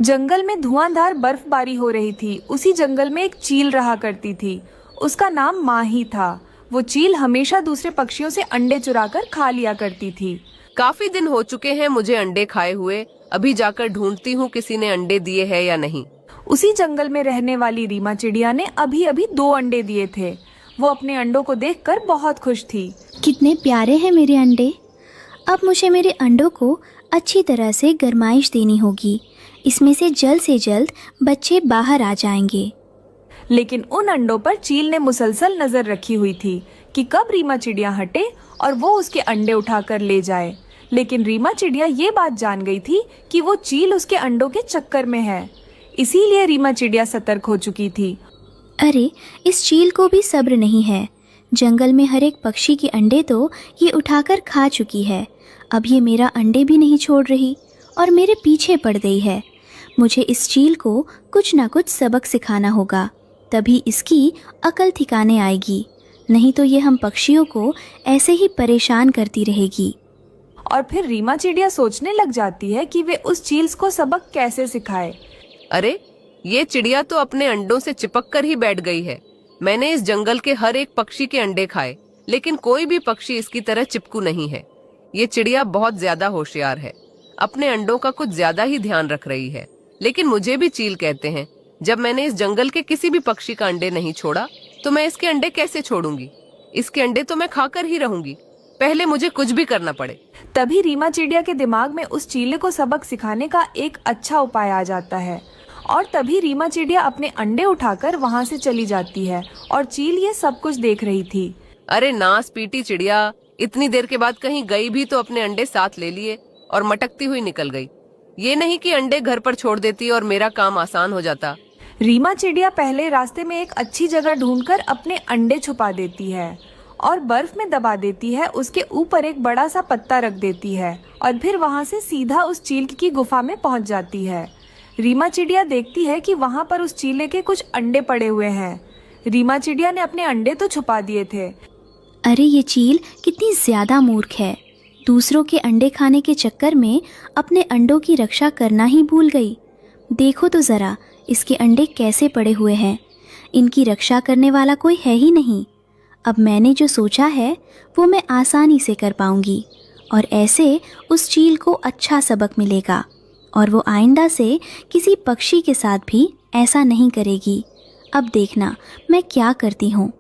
जंगल में धुआंधार बर्फबारी हो रही थी। उसी जंगल में एक चील रहा करती थी। उसका नाम माही था। वो चील हमेशा दूसरे पक्षियों से अंडे चुराकर खा लिया करती थी। काफी दिन हो चुके हैं मुझे अंडे खाए हुए। अभी जाकर ढूंढती हूँ किसी ने अंडे दिए हैं या नहीं। उसी जंगल में रहने वाली रीमा चिड़िया ने अभी अभी 2 अंडे दिए थे। वो अपने अंडों को देखकर बहुत खुश थी। कितने प्यारे हैं मेरे अंडे। अब मुझे मेरे अंडों को अच्छी तरह से गरमाइश देनी होगी। इसमें से जल्द बच्चे बाहर आ जाएंगे। लेकिन उन अंडों पर चील ने मुसलसल नजर रखी हुई थी कि कब रीमा चिड़िया हटे और वो उसके अंडे उठाकर ले जाए। लेकिन रीमा चिड़िया ये बात जान गई थी कि वो चील उसके अंडों के चक्कर में है। इसीलिए रीमा चिड़िया सतर्क हो चुकी थी। अरे, इस चील को भी सब्र नहीं है। जंगल में हर एक पक्षी के अंडे तो ये उठाकर खा चुकी है। अब ये मेरा अंडे भी नहीं छोड़ रही और मेरे पीछे पड़ गई है। मुझे इस चील को कुछ ना कुछ सबक सिखाना होगा, तभी इसकी अकल ठिकाने आएगी। नहीं तो ये हम पक्षियों को ऐसे ही परेशान करती रहेगी। और फिर रीमा चिड़िया सोचने लग जाती है कि वे उस चील को सबक कैसे सिखाए। अरे, ये चिड़िया तो अपने अंडों से चिपक कर ही बैठ गई है। मैंने इस जंगल के हर एक पक्षी के अंडे खाए, लेकिन कोई भी पक्षी इसकी तरह चिपकू नहीं है। ये चिड़िया बहुत ज्यादा होशियार है, अपने अंडों का कुछ ज्यादा ही ध्यान रख रही है। लेकिन मुझे भी चील कहते हैं। जब मैंने इस जंगल के किसी भी पक्षी का अंडे नहीं छोड़ा, तो मैं इसके अंडे कैसे छोड़ूंगी? इसके अंडे तो मैं खाकर ही रहूंगी, पहले मुझे कुछ भी करना पड़े। तभी रीमा चिड़िया के दिमाग में उस चीले को सबक सिखाने का एक अच्छा उपाय आ जाता है। और तभी रीमा चिड़िया अपने अंडे उठाकर वहाँ से चली जाती है और चील ये सब कुछ देख रही थी। अरे नास पीटी चिड़िया, इतनी देर के बाद कहीं गई भी तो अपने अंडे साथ ले लिए और मटकती हुई निकल गई। ये नहीं कि अंडे घर पर छोड़ देती और मेरा काम आसान हो जाता। रीमा चिड़िया पहले रास्ते में एक अच्छी जगह ढूंढकर अपने अंडे छुपा देती है और बर्फ में दबा देती है। उसके ऊपर एक बड़ा सा पत्ता रख देती है और फिर वहाँ से सीधा उस चील की गुफा में पहुँच जाती है। रीमा चिड़िया देखती है कि वहाँ पर उस चीले के कुछ अंडे पड़े हुए हैं। रीमा चिड़िया ने अपने अंडे तो छुपा दिए थे। अरे, ये चील कितनी ज्यादा मूर्ख है। दूसरों के अंडे खाने के चक्कर में अपने अंडों की रक्षा करना ही भूल गई। देखो तो जरा, इसके अंडे कैसे पड़े हुए हैं। इनकी रक्षा करने वाला कोई है ही नहीं। अब मैंने जो सोचा है वो मैं आसानी से कर पाऊंगी और ऐसे उस चील को अच्छा सबक मिलेगा और वो आइंदा से किसी पक्षी के साथ भी ऐसा नहीं करेगी। अब देखना मैं क्या करती हूँ।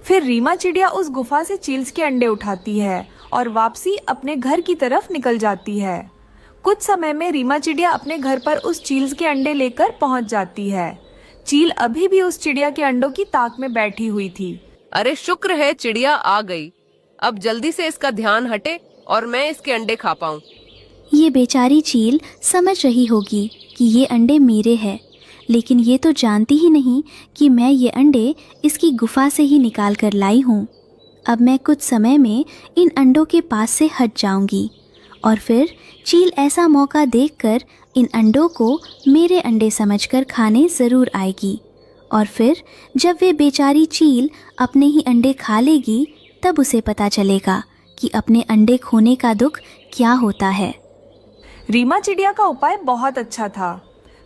फिर रीमा चिड़िया उस गुफा से चील्स के अंडे उठाती है और वापसी अपने घर की तरफ निकल जाती है। कुछ समय में रीमा चिड़िया अपने घर पर उस चील्स के अंडे लेकर पहुंच जाती है। चील अभी भी उस चिड़िया के अंडों की ताक में बैठी हुई थी। अरे शुक्र है चिड़िया आ गई। अब जल्दी से इसका ध्यान हटे और मैं इसके अंडे खा पाऊं। ये बेचारी चील समझ रही होगी कि ये अंडे मेरे हैं, लेकिन ये तो जानती ही नहीं कि मैं ये अंडे इसकी गुफा से ही निकाल कर लाई हूँ। अब मैं कुछ समय में इन अंडों के पास से हट जाऊंगी और फिर चील ऐसा मौका देखकर इन अंडों को मेरे अंडे समझकर खाने ज़रूर आएगी। और फिर जब वे बेचारी चील अपने ही अंडे खा लेगी, तब उसे पता चलेगा कि अपने अंडे खोने का दुख क्या होता है। रीमा चिड़िया का उपाय बहुत अच्छा था।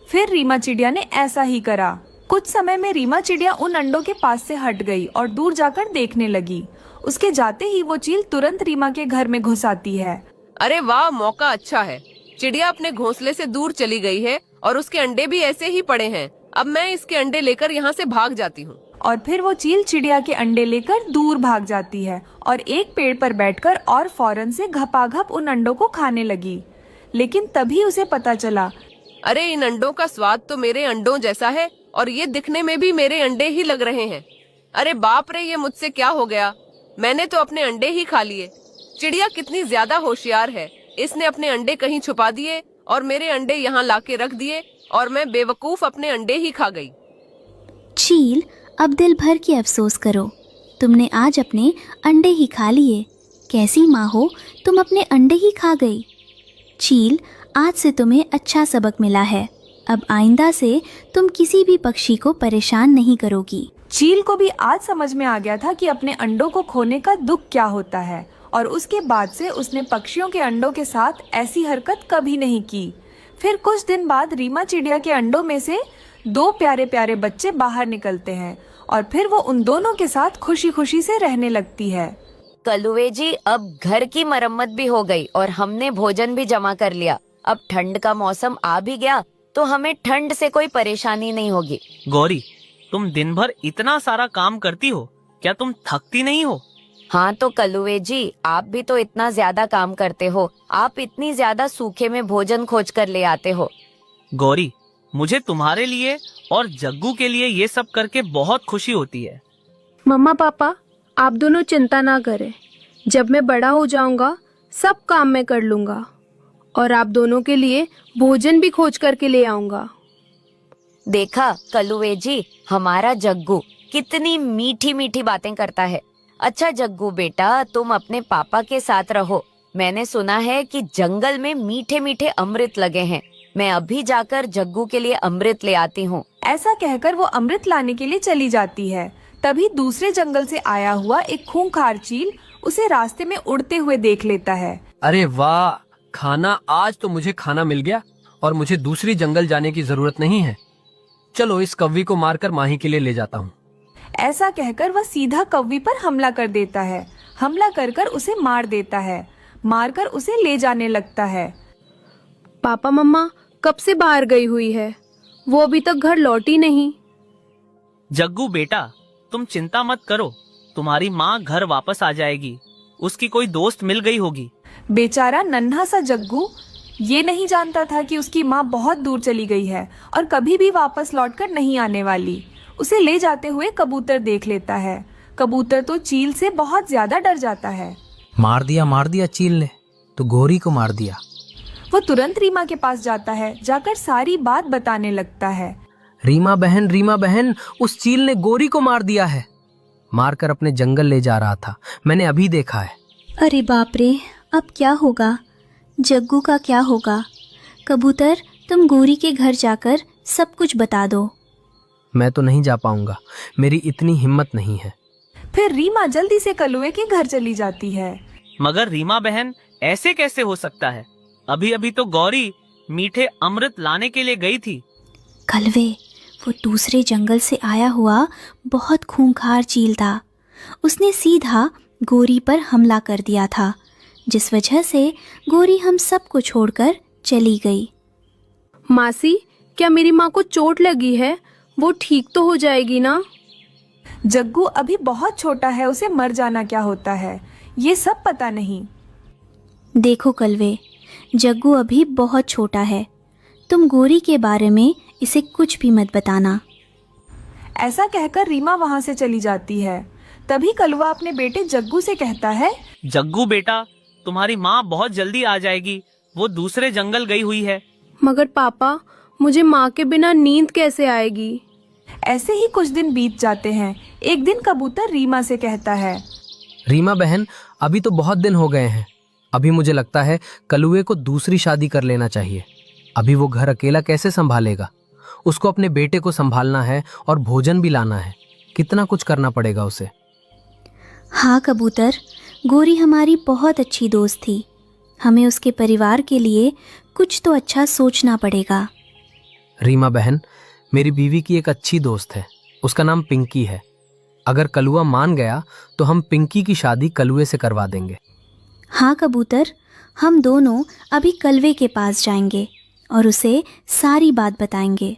फिर रीमा चिड़िया ने ऐसा ही करा। कुछ समय में रीमा चिड़िया उन अंडों के पास से हट गई और दूर जाकर देखने लगी। उसके जाते ही वो चील तुरंत रीमा के घर में घुस आती है। अरे वाह, मौका अच्छा है। चिड़िया अपने घोंसले से दूर चली गई है और उसके अंडे भी ऐसे ही पड़े हैं। अब मैं इसके अंडे लेकर यहाँ से भाग जाती हूँ। और फिर वो चील चिड़िया के अंडे लेकर दूर भाग जाती है और एक पेड़ पर बैठकर और फौरन से घपाघप उन अंडों को खाने लगी। लेकिन तभी उसे पता चला, अरे इन अंडों का स्वाद तो मेरे अंडों जैसा है और ये दिखने में भी मेरे अंडे ही लग रहे हैं। अरे बाप रे, ये मुझसे क्या हो गया? मैंने तो अपने अंडे ही खा लिए। चिड़िया कितनी ज्यादा होशियार है। इसने अपने अंडे कहीं छुपा दिए और मेरे अंडे यहाँ लाके रख दिए और मैं बेवकूफ अपने अंडे ही खा गई। चील, अब दिल भर के अफसोस करो। तुमने आज अपने अंडे ही खा लिए। कैसी माँ हो, तुम अपने अंडे ही खा गई। चील, आज से तुम्हें अच्छा सबक मिला है। अब आइंदा से तुम किसी भी पक्षी को परेशान नहीं करोगी। चील को भी आज समझ में आ गया था कि अपने अंडों को खोने का दुख क्या होता है और उसके बाद से उसने पक्षियों के अंडों के साथ ऐसी हरकत कभी नहीं की। फिर कुछ दिन बाद रीमा चिड़िया के अंडों में से 2 प्यारे प्यारे बच्चे बाहर निकलते हैं और फिर वो उन दोनों के साथ खुशी खुशी से रहने लगती है। कलुए जी, अब घर की मरम्मत भी हो गई और हमने भोजन भी जमा कर लिया। अब ठंड का मौसम आ भी गया तो हमें ठंड से कोई परेशानी नहीं होगी। गौरी, तुम दिन भर इतना सारा काम करती हो, क्या तुम थकती नहीं हो? हाँ तो कलुए जी, आप भी तो इतना ज्यादा काम करते हो। आप इतनी ज्यादा सूखे में भोजन खोज कर ले आते हो। गौरी, मुझे तुम्हारे लिए और जग्गू के लिए ये सब करके बहुत खुशी होती है। मम्मा पापा, आप दोनों चिंता ना करें। जब मैं बड़ा हो जाऊंगा सब काम मैं कर लूंगा और आप दोनों के लिए भोजन भी खोज करके ले आऊंगा। देखा कलुए जी, हमारा जग्गू कितनी मीठी मीठी बातें करता है। अच्छा जग्गू बेटा, तुम अपने पापा के साथ रहो। मैंने सुना है कि जंगल में मीठे मीठे अमृत लगे हैं। मैं अभी जाकर जग्गू के लिए अमृत ले आती हूँ। ऐसा कहकर वो अमृत लाने के लिए चली जाती है। तभी दूसरे जंगल से आया हुआ एक खूंखार चील उसे रास्ते में उड़ते हुए देख लेता है। अरे वाह, खाना! आज तो मुझे खाना मिल गया और मुझे दूसरी जंगल जाने की जरूरत नहीं है। चलो इस कौवी को मारकर माही के लिए ले जाता हूँ। ऐसा कहकर वह सीधा कौवी पर हमला कर देता है। हमला कर कर उसे मार देता है। मारकर उसे ले जाने लगता है। पापा मम्मा कब से बाहर गई हुई है, वो अभी तक घर लौटी नहीं। जग्गू बेटा, तुम चिंता मत करो, तुम्हारी माँ घर वापस आ जाएगी। उसकी कोई दोस्त मिल गई होगी। बेचारा नन्हा सा जग्गू ये नहीं जानता था कि उसकी माँ बहुत दूर चली गई है और कभी भी वापस लौटकर नहीं आने वाली। उसे ले जाते हुए कबूतर देख लेता है। कबूतर तो चील से बहुत ज्यादा डर जाता है। मार दिया चील ने तो गौरी को मार दिया। वो तुरंत रीमा के पास जाता है। जाकर सारी बात बताने लगता है। रीमा बहन, उस चील ने गौरी को मार दिया है। मारकर अपने जंगल ले जा रहा था, मैंने अभी देखा है। अरे बाप रे, अब क्या होगा? जग्गू का क्या होगा? कबूतर, तुम गौरी के घर जाकर सब कुछ बता दो। मैं तो नहीं जा पाऊंगा, मेरी इतनी हिम्मत नहीं है। फिर रीमा जल्दी से कलुए के घर चली जाती है। मगर रीमा बहन, ऐसे कैसे हो सकता है? अभी अभी तो गौरी मीठे अमृत लाने के लिए गई थी। कलवे, वो दूसरे जंगल से आया हुआ बहुत खूंखार चील था। उसने सीधा गौरी पर हमला कर दिया था, जिस वजह से गौरी हम सबको छोड़कर चली गई। मासी, क्या मेरी माँ को चोट लगी है? वो ठीक तो हो जाएगी ना? जग्गू अभी बहुत छोटा है, उसे मर जाना क्या होता है ये सब पता नहीं। देखो कलवे, जग्गू अभी बहुत छोटा है। तुम गौरी के बारे में इसे कुछ भी मत बताना। ऐसा कहकर रीमा वहाँ से चली जाती है। तभी कलवा अपने बेटे जग्गू से कहता है, जग्गू बेटा, तुम्हारी माँ बहुत जल्दी आ जाएगी। वो दूसरे जंगल गई हुई है। मगर पापा, मुझे माँ के बिना नींद कैसे आएगी? ऐसे ही कुछ दिन बीत जाते हैं। एक दिन कबूतर रीमा से कहता है, रीमा बहन, अभी तो बहुत दिन हो गए हैं। अभी मुझे लगता है कलुए को दूसरी शादी कर लेना चाहिए। अभी वो घर अकेला कैसे संभालेगा? उसको अपने बेटे को संभालना है और भोजन भी लाना है। कितना कुछ करना पड़ेगा उसे। हाँ कबूतर, गौरी हमारी बहुत अच्छी दोस्त थी। हमें उसके परिवार के लिए कुछ तो अच्छा सोचना पड़ेगा। रीमा बहन, मेरी बीवी की एक अच्छी दोस्त है, उसका नाम पिंकी है। अगर कलुआ मान गया तो हम पिंकी की शादी कलुए से करवा देंगे। हाँ कबूतर, हम दोनों अभी कलवे के पास जाएंगे और उसे सारी बात बताएंगे।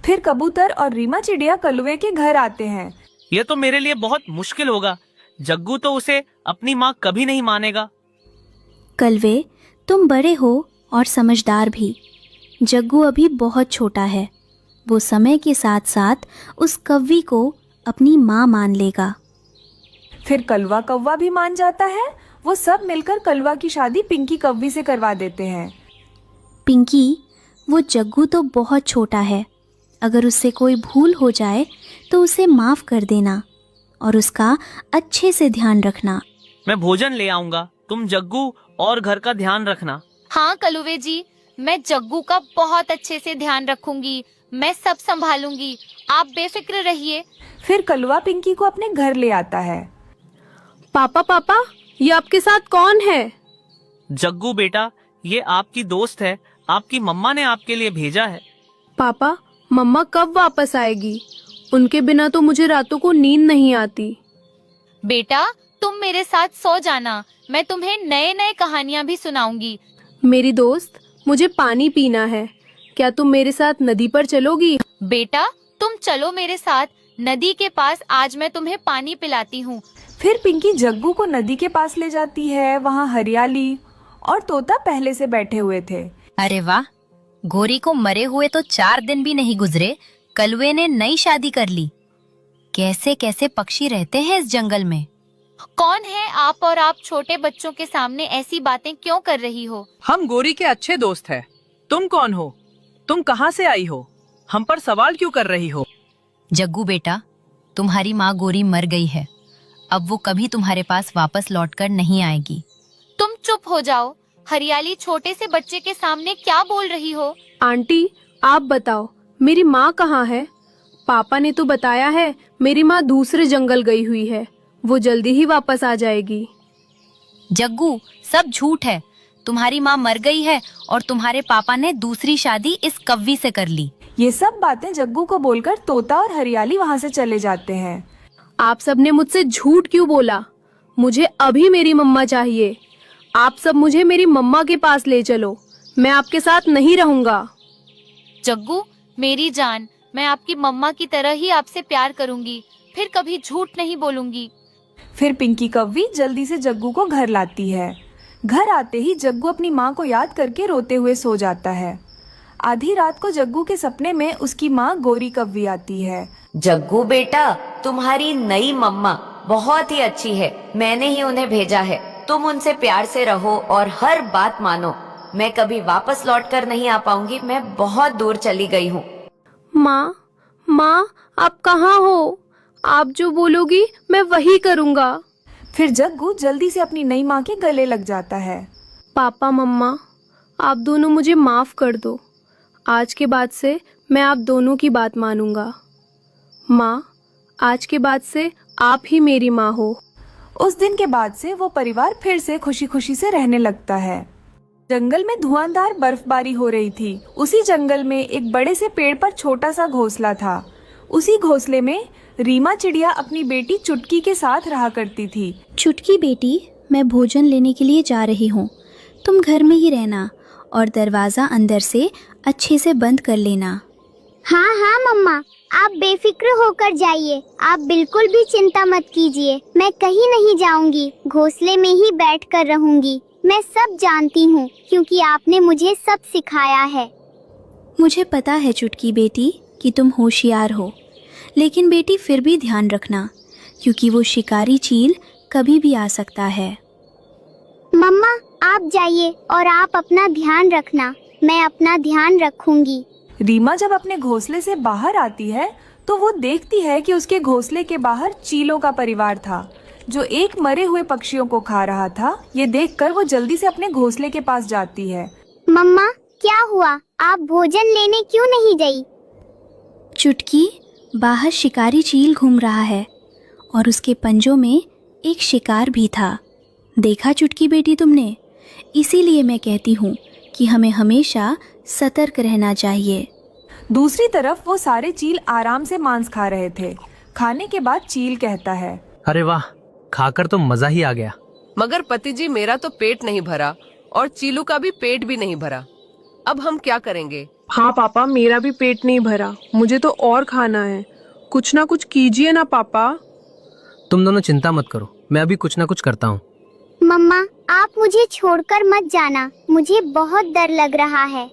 फिर कबूतर और रीमा चिड़िया कलुए के घर आते हैं। ये तो मेरे लिए बहुत मुश्किल होगा। जग्गू तो उसे अपनी माँ कभी नहीं मानेगा। कलवे, तुम बड़े हो और समझदार भी। जग्गू अभी बहुत छोटा है। वो समय के साथ साथ उस कव्वी को अपनी माँ मान लेगा। फिर कलवा कौवा भी मान जाता है। वो सब मिलकर कलवा की शादी पिंकी कव्वी से करवा देते हैं। पिंकी, वो जग्गू तो बहुत छोटा है। अगर उससे कोई भूल हो जाए तो उसे माफ़ कर देना और उसका अच्छे से ध्यान रखना। मैं भोजन ले आऊंगा, तुम जग्गू और घर का ध्यान रखना। हाँ कलुवे जी, मैं जग्गू का बहुत अच्छे से ध्यान रखूंगी। मैं सब संभालूंगी, आप बेफिक्र रहिए। फिर कलवा पिंकी को अपने घर ले आता है। पापा, ये आपके साथ कौन है? जग्गू बेटा, ये आपकी दोस्त है। आपकी मम्मा ने आपके लिए भेजा है। पापा, मम्मा कब वापस आएगी? उनके बिना तो मुझे रातों को नींद नहीं आती। बेटा, तुम मेरे साथ सो जाना, मैं तुम्हें नए नए कहानियाँ भी सुनाऊंगी। मेरी दोस्त, मुझे पानी पीना है। क्या तुम मेरे साथ नदी पर चलोगी? बेटा, तुम चलो मेरे साथ नदी के पास, आज मैं तुम्हें पानी पिलाती हूँ। फिर पिंकी जग्गू को नदी के पास ले जाती है। वहाँ हरियाली और तोता पहले से बैठे हुए थे। अरे वाह, गोरी को मरे हुए तो 4 दिन भी नहीं गुजरे, कलुए ने नई शादी कर ली। कैसे कैसे पक्षी रहते हैं इस जंगल में। कौन है आप, और आप छोटे बच्चों के सामने ऐसी बातें क्यों कर रही हो? हम गोरी के अच्छे दोस्त हैं। तुम कौन हो? तुम कहाँ से आई हो? हम पर सवाल क्यों कर रही हो? जग्गू बेटा, तुम्हारी माँ गोरी मर गई है। अब वो कभी तुम्हारे पास वापस लौटकर नहीं आएगी। तुम चुप हो जाओ। हरियाली छोटे से बच्चे के सामने क्या बोल रही हो? आंटी, आप बताओ, मेरी माँ कहाँ है? पापा ने तो बताया है मेरी माँ दूसरे जंगल गई हुई है। वो जल्दी ही वापस आ जाएगी। जग्गू, सब झूठ है। तुम्हारी माँ मर गई है और तुम्हारे पापा ने दूसरी शादी इस कव्वी से कर ली। ये सब बातें जग्गू को बोलकर तोता और हरियाली वहाँ से चले जाते हैं। आप सबने मुझसे झूठ क्यों बोला? मुझे अभी मेरी मम्मा चाहिए। आप सब मुझे मेरी मम्मा के पास ले चलो। मैं आपके साथ नहीं रहूंगा। जग्गू, मेरी जान, मैं आपकी मम्मा की तरह ही आपसे प्यार करूंगी, फिर कभी झूठ नहीं बोलूंगी। फिर पिंकी कव्वी जल्दी से जग्गू को घर लाती है। घर आते ही जग्गू अपनी माँ को याद करके रोते हुए सो जाता है। आधी रात को जग्गू के सपने में उसकी माँ गोरी कव्वी आती है। जग्गू बेटा, तुम्हारी नई मम्मा बहुत ही अच्छी है। मैंने ही उन्हें भेजा है। तुम उनसे प्यार से रहो और हर बात मानो। मैं कभी वापस लौट कर नहीं आ पाऊंगी। मैं बहुत दूर चली गई हूँ। माँ, आप कहाँ हो? आप जो बोलोगी मैं वही करूँगा। फिर जग्गू जल्दी से अपनी नई माँ के गले लग जाता है। पापा, मम्मा, आप दोनों मुझे माफ कर दो। आज के बाद से मैं आप दोनों की बात मानूंगा। माँ, आज के बाद से आप ही मेरी माँ हो। उस दिन के बाद से वो परिवार फिर से खुशी खुशी से रहने लगता है। जंगल में धुआंधार बर्फबारी हो रही थी। उसी जंगल में एक बड़े से पेड़ पर छोटा सा घोंसला था। उसी घोंसले में रीमा चिड़िया अपनी बेटी चुटकी के साथ रहा करती थी। चुटकी बेटी, मैं भोजन लेने के लिए जा रही हूँ। तुम घर में ही रहना और दरवाज़ा अंदर से अच्छे से बंद कर लेना। हाँ हाँ मम्मा, आप बेफिक्र होकर जाइए। आप बिल्कुल भी चिंता मत कीजिए। मैं कहीं नहीं जाऊंगी, घोंसले में ही बैठकर रहूंगी। मैं सब जानती हूँ क्योंकि आपने मुझे सब सिखाया है। मुझे पता है चुटकी बेटी कि तुम होशियार हो, लेकिन बेटी फिर भी ध्यान रखना, क्योंकि वो शिकारी चील कभी भी आ सकता है। मम्मा, आप जाइए और आप अपना ध्यान रखना। मैं अपना ध्यान रखूंगी। रीमा जब अपने घोंसले से बाहर आती है तो वो देखती है कि उसके घोंसले के बाहर चीलों का परिवार था जो एक मरे हुए पक्षियों को खा रहा था। ये देखकर वो जल्दी से अपने घोंसले के पास जाती है। मम्मा, क्या हुआ? आप भोजन लेने क्यों नहीं गई? चुटकी, बाहर शिकारी चील घूम रहा है और उसके पंजों में एक शिकार भी था। देखा चुटकी बेटी तुमने? इसीलिए मैं कहती हूँ कि हमें हमेशा सतर्क रहना चाहिए। दूसरी तरफ वो सारे चील आराम से मांस खा रहे थे। खाने के बाद चील कहता है, अरे वाह, खाकर तो मजा ही आ गया। मगर पति जी, मेरा तो पेट नहीं भरा और चीलू का भी पेट भी नहीं भरा। अब हम क्या करेंगे? हाँ पापा, मेरा भी पेट नहीं भरा। मुझे तो और खाना है। कुछ ना कुछ कीजिए ना पापा। तुम दोनों चिंता मत करो, मैं अभी कुछ ना कुछ करता हूँ। मम्मा, आप मुझे छोड़कर मत जाना। मुझे बहुत डर लग रहा है।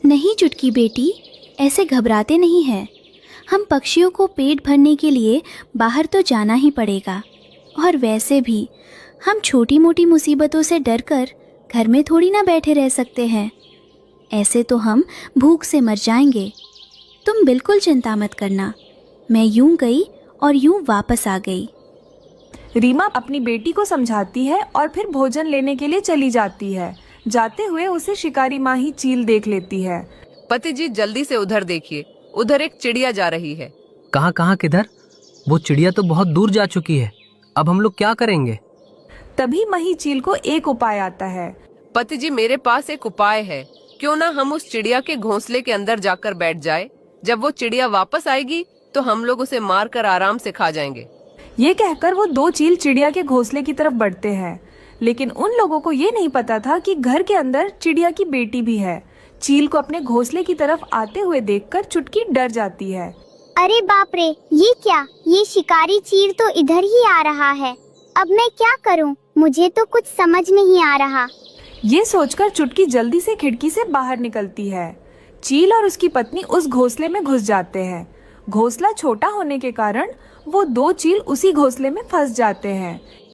नहीं चुटकी बेटी, ऐसे घबराते नहीं हैं। हम पक्षियों को पेट भरने के लिए बाहर तो जाना ही पड़ेगा। और वैसे भी हम छोटी मोटी मुसीबतों से डरकर घर में थोड़ी ना बैठे रह सकते हैं। ऐसे तो हम भूख से मर जाएंगे। तुम बिल्कुल चिंता मत करना। मैं यूं गई और यूं वापस आ गई। रीमा अपनी बेटी को समझाती है और फिर भोजन लेने के लिए चली जाती है। जाते हुए उसे शिकारी माँ ही चील देख लेती है। पति जी, जल्दी से उधर देखिए, उधर एक चिड़िया जा रही है। कहाँ कहाँ किधर? वो चिड़िया तो बहुत दूर जा चुकी है। अब हम लोग क्या करेंगे? तभी मही चील को एक उपाय आता है। पति जी, मेरे पास एक उपाय है। क्यों ना हम उस चिड़िया के घोंसले के अंदर जाकर बैठ जाए। जब वो चिड़िया वापस आएगी तो हम लोग उसे मार कर आराम से खा जाएंगे। ये कहकर वो दो चील चिड़िया के घोंसले की तरफ बढ़ते हैं, लेकिन उन लोगों को ये नहीं पता था कि घर के अंदर चिड़िया की बेटी भी है। चील को अपने घोंसले की तरफ आते हुए देखकर चुटकी डर जाती है। अरे बाप रे, ये क्या? ये शिकारी चील तो इधर ही आ रहा है। अब मैं क्या करूं? मुझे तो कुछ समझ नहीं आ रहा। ये सोचकर चुटकी जल्दी से खिड़की से बाहर निकलती है। चील और उसकी पत्नी उस घोंसले में घुस जाते हैं। घोंसला छोटा होने के कारण वो दो चील उसी घोंसले में फंस जाते हैं।